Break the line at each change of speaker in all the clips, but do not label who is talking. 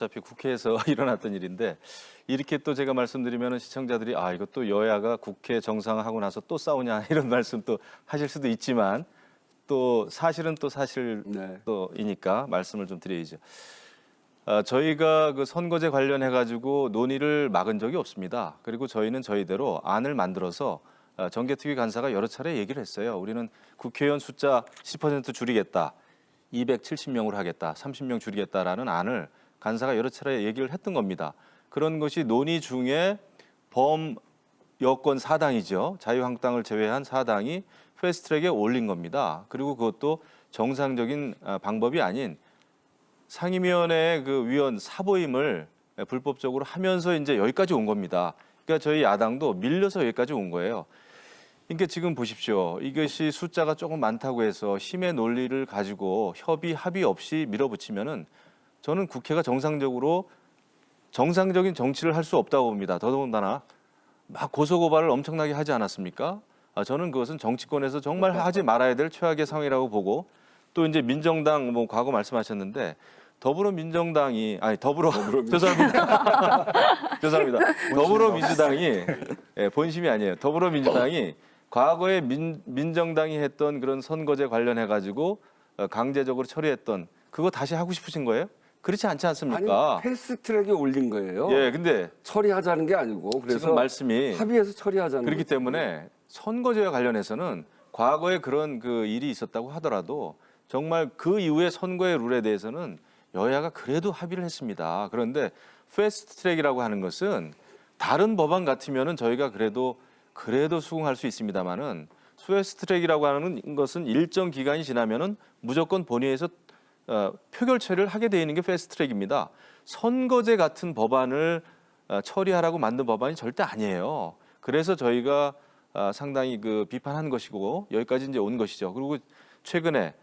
어차피 국회에서 일어났던 일인데 이렇게 또 제가 말씀드리면 시청자들이 아 이것도 여야가 국회 정상화하고 나서 또 싸우냐 이런 말씀 또 하실 수도 있지만 또 사실은 또 사실 또이니까 말씀을 좀 드려야죠. 저희가 그 선거제 관련해 가지고 논의를 막은 적이 없습니다. 그리고 저희는 저희대로 안을 만들어서 정개특위 간사가 여러 차례 얘기를 했어요. 우리는 국회의원 숫자 10% 줄이겠다, 270명으로 하겠다, 30명 줄이겠다라는 안을 간사가 여러 차례 얘기를 했던 겁니다. 그런 것이 논의 중에 범여권 4당이죠. 자유한국당을 제외한 4당이 패스트트랙에 올린 겁니다. 그리고 그것도 정상적인 방법이 아닌 상임위원회 그 위원 사보임을 불법적으로 하면서 이제 여기까지 온 겁니다. 그러니까 저희 야당도 밀려서 여기까지 온 거예요. 그러니까 지금 보십시오. 이것이 숫자가 조금 많다고 해서 힘의 논리를 가지고 합의 없이 밀어붙이면은 저는 국회가 정상적인 정치를 할 수 없다고 봅니다. 더더군다나 막 고소고발을 엄청나게 하지 않았습니까? 저는 그것은 정치권에서 정말 하지 말아야 될 최악의 상황이라고 보고 또 이제 민정당 뭐 과거 말씀하셨는데 죄송합니다. 죄송합니다. 더불어민주당이 본심이 아니에요. 더불어민주당이 과거에 민정당이 했던 그런 선거제 관련해 가지고 강제적으로 처리했던 그거 다시 하고 싶으신 거예요? 그렇지 않지 않습니까?
아니, 패스트트랙에 올린 거예요.
예, 근데
처리하자는 게 아니고 그래서
지금 말씀이
합의해서 처리하자는
그렇기
거지.
때문에 선거제와 관련해서는 과거에 그런 그 일이 있었다고 하더라도 정말 그 이후에 선거의 룰에 대해서는 여야가 그래도 합의를 했습니다. 그런데 패스트트랙이라고 하는 것은 다른 법안 같으면은 저희가 그래도 수긍할 수 있습니다만은 패스트트랙이라고 하는 것은 일정 기간이 지나면은 무조건 본회의에서 표결 처리를 하게 돼 있는 게 패스트트랙입니다. 선거제 같은 법안을 처리하라고 만든 법안이 절대 아니에요. 그래서 저희가 상당히 그 비판한 것이고 여기까지 이제 온 것이죠. 그리고 최근에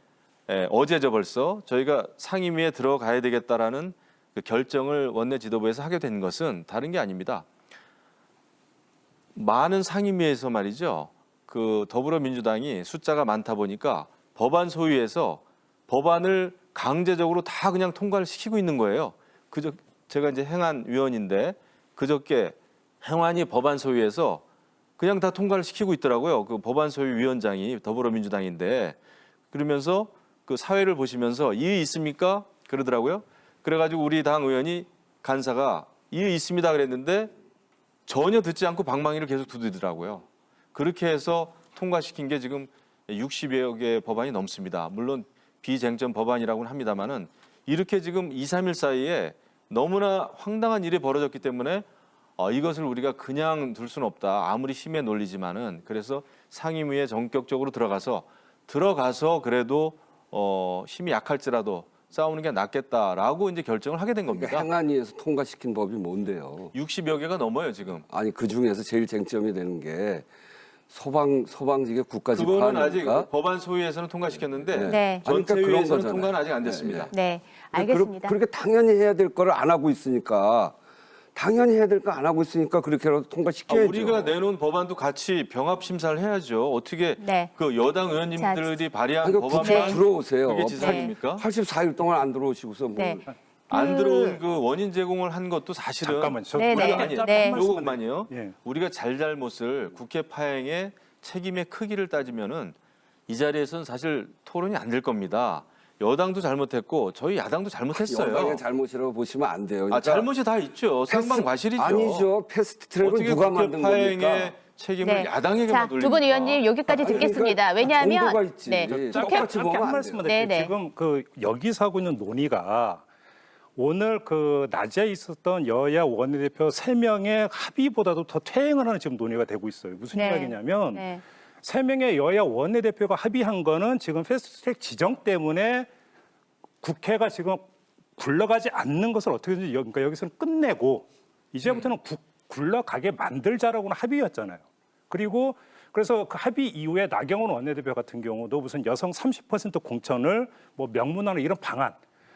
어제죠 벌써 저희가 상임위에 들어가야 되겠다라는 그 결정을 원내 지도부에서 하게 된 것은 다른 게 아닙니다. 많은 상임위에서 말이죠. 그 더불어민주당이 숫자가 많다 보니까 법안 소위에서 법안을 강제적으로 다 그냥 통과를 시키고 있는 거예요. 제가 이제 행안 위원인데 그저께 행안위 법안 소위에서 그냥 다 통과를 시키고 있더라고요. 그 법안 소위 위원장이 더불어민주당인데 그러면서 그 사회를 보시면서 이의 있습니까? 그러더라고요. 그래가지고 우리 당 의원이 간사가 이의 있습니다 그랬는데 전혀 듣지 않고 방망이를 계속 두드리더라고요. 그렇게 해서 통과시킨 게 지금 60여 개의 법안이 넘습니다. 물론 비쟁점 법안이라고는 합니다만은 이렇게 지금 2, 3일 사이에 너무나 황당한 일이 벌어졌기 때문에 이것을 우리가 그냥 둘 수는 없다. 아무리 힘에 놀리지만은 그래서 상임위에 전격적으로 들어가서 그래도 힘이 약할지라도 싸우는 게 낫겠다라고 이제 결정을 하게 된 겁니다.
그러니까 행안위에서 통과시킨 법이 뭔데요?
60여 개가 넘어요 지금.
아니 그 중에서 제일 쟁점이 되는 게 소방직의 국가직
그거는 아직
화합입니까?
법안 소위에서는 통과시켰는데
네.
전체위에서는
거잖아요.
통과는 아직 안 됐습니다.
네, 알겠습니다.
그렇게 당연히 해야 될 거를 안 하고 있으니까 당연히 해야 될 거 안 하고 있으니까 그렇게라도 통과시켜야죠.
우리가 내놓은 법안도 같이 병합 심사를 해야죠. 어떻게
네.
그 여당 의원님들이 발의한
아니, 국회
법안만
들어오세요.
그게 지사입니까?
84일 동안 안 들어오시고서 뭐
네.
안 들어온 그 원인 제공을 한 것도 사실은
잠깐만요. 저
네, 네.
아니에요.
네.
요것만요.
예.
우리가 잘못을 국회 파행의 책임의 크기를 따지면은 이 자리에서는 사실 토론이 안 될 겁니다. 여당도 잘못했고 저희 야당도 잘못했어요.
여당의 잘못이라고 보시면 안 돼요. 그러니까
잘못이 다 있죠. 상방과실이죠.
아니죠. 패스트트랙을
어떻게
누가
국회
만든
파행의
겁니까?
책임을
네.
야당에게만
자,
돌립니까?
두 분 의원님 여기까지
아니,
듣겠습니다.
그러니까
왜냐하면
정도가 있지.
네.
똑같이 보면
한
안
말씀만
돼요.
드릴게요.
네, 네.
지금 그 여기서 하고 있는 논의가 오늘 그 낮에 있었던 여야 원내대표 3명의 합의보다도 더 퇴행을 하는 지금 논의가 되고 있어요. 무슨
네.
이야기냐면
네.
3명의 여야 원내대표가 합의한 거는 지금 패스트트랙 지정 때문에 국회가 지금 굴러가지 않는 것을 어떻게든지 그러니까 여기서는 끝내고 이제부터는 굴러가게 만들자라고는 합의였잖아요. 그리고 그래서 그 합의 이후에 나경원 원내대표 같은 경우도 무슨 여성 30% 공천을 뭐 명문화는 이런 방안,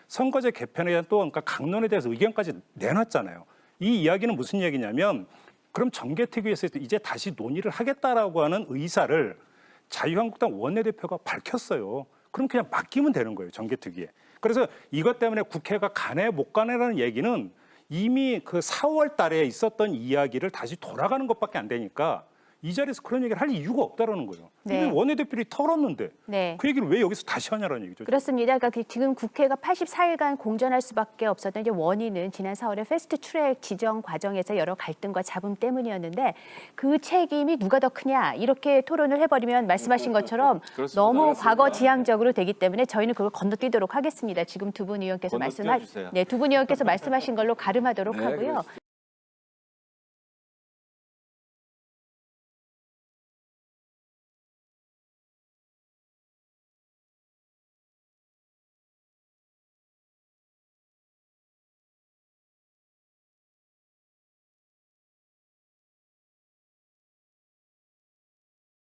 선거제 개편에 대한 또 그러니까 강론에 대해서 의견까지 내놨잖아요. 이 이야기는 무슨 얘기냐면 그럼 정개특위에서 이제 다시 논의를 하겠다라고 하는 의사를 자유한국당 원내대표가 밝혔어요. 그럼 그냥 맡기면 되는 거예요, 정개특위에. 그래서 이것 때문에 국회가 가네 못 가네라는 얘기는 이미 그 4월 달에 있었던 이야기를 다시 돌아가는 것밖에 안 되니까 이 자리에서 그런 얘기를 할 이유가 없다라는 거예요.
네.
이미 원내대표들이 털었는데
네.
그 얘기를 왜 여기서 다시 하냐라는 얘기죠.
그렇습니다. 그러니까 지금 국회가 84일간 공전할 수밖에 없었던 이제 원인은 지난 4월에 패스트트랙 지정 과정에서 여러 갈등과 잡음 때문이었는데 그 책임이 누가 더 크냐 이렇게 토론을 해버리면 말씀하신 것처럼
그렇습니다.
너무 과거 지향적으로 되기 때문에 저희는 그걸 건너뛰도록 하겠습니다. 지금 두 분 의원께서
건너뛰어 주세요.
두 분 의원께서 말씀하신 걸로 가름하도록
네,
하고요.
그렇습니다.